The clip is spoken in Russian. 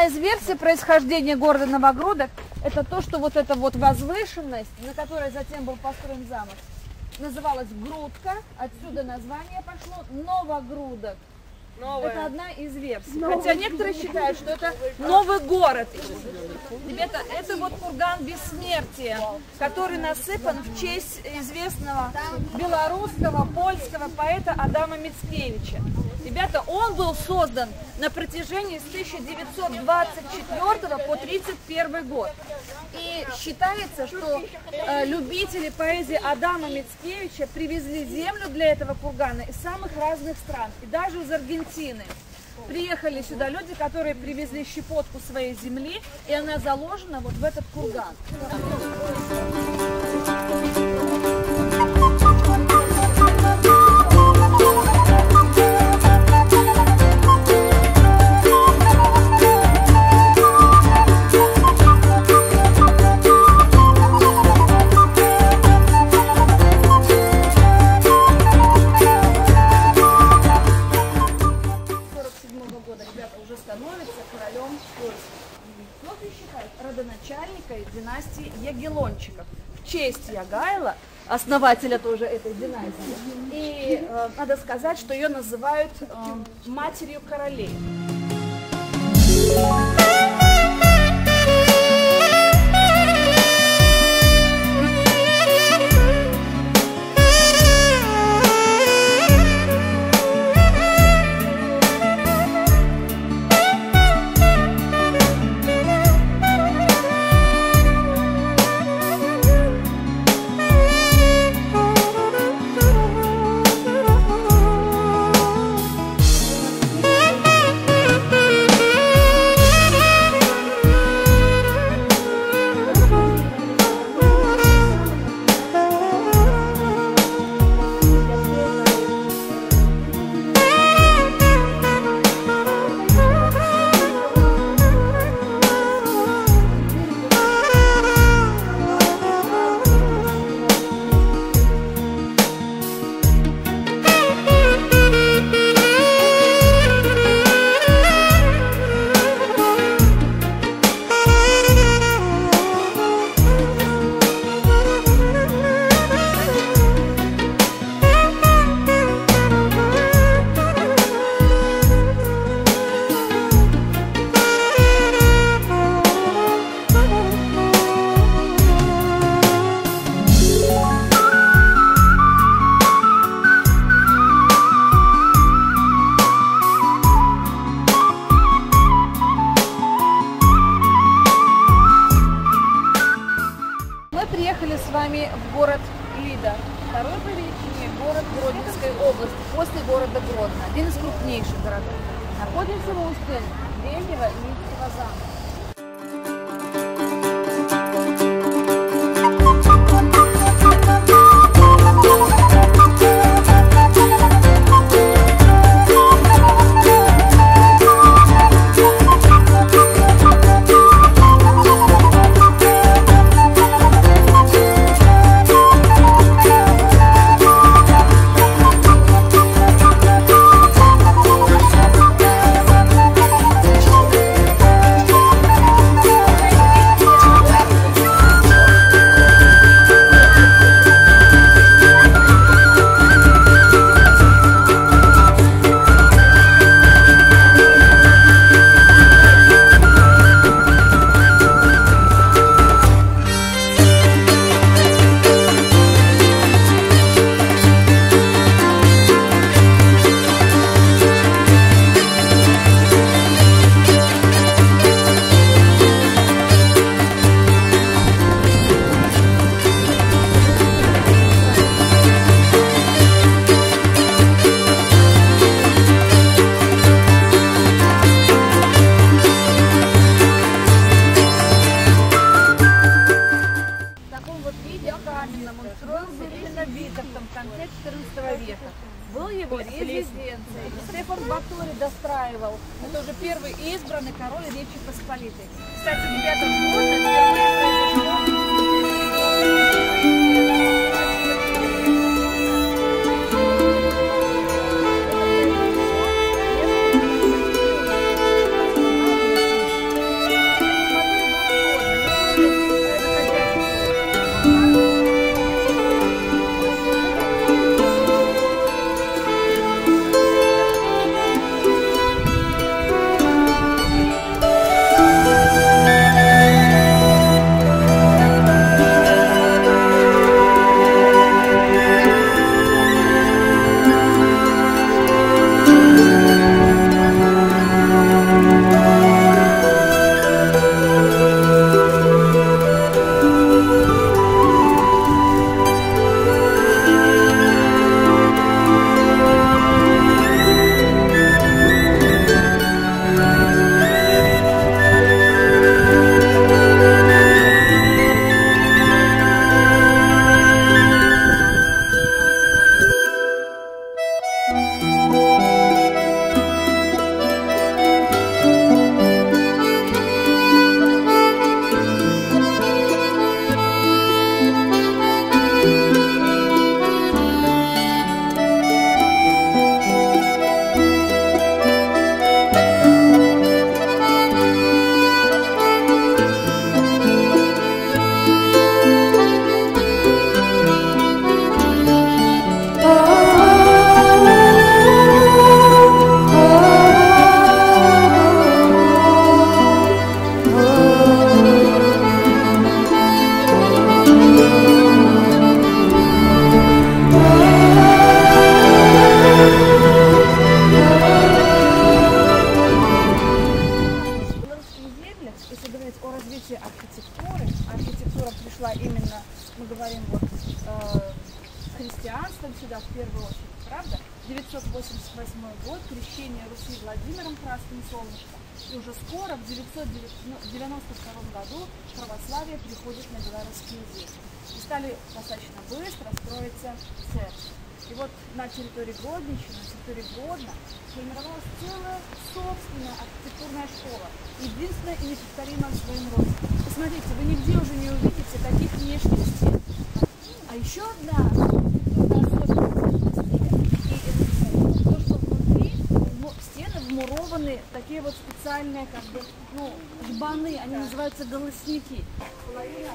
Одна из версий происхождения города Новогрудок – это то, что вот эта вот возвышенность, на которой затем был построен замок, называлась Грудка, отсюда название пошло Новогрудок. Это одна из версий. Хотя некоторые считают, что это новый город. Ребята, это вот курган Бессмертия, который насыпан в честь известного белорусского, польского поэта Адама Мицкевича. Ребята, он был создан на протяжении с 1924 по 1931 год. И считается, что любители поэзии Адама Мицкевича привезли землю для этого кургана из самых разных стран, и даже из Аргентины. Приехали сюда люди, которые привезли щепотку своей земли, и она заложена вот в этот курган. Родоначальника династии Ягеллончиков в честь Ягайла, основателя тоже этой династии. И надо сказать, что ее называют матерью королей. В город Лида, второй по величине город Гродненской области, после города Гродно, один из крупнейших городов. Находимся мы у стен древнего Лидского замка. В конце 14 века. Был его резиденцией. Стефан Батори достраивал. Это уже первый избранный король Речи Посполитой. Кстати, ребята, в Гродно впервые произошло Руси Владимиром Красным Солнышком. И уже скоро, в 992 году, православие приходит на белорусский язык. И стали достаточно быстро строиться церкви. И вот на территории Гродничина, на территории Гродно формировалась целая собственная архитектурная школа. Единственная и неповторимая в своем роде. Посмотрите, вы нигде уже не увидите таких внешних стен. А еще одна особенность то, что внутри в стены вмурованы такие вот специальные, как бы, жбаны, они называются голосники. Половина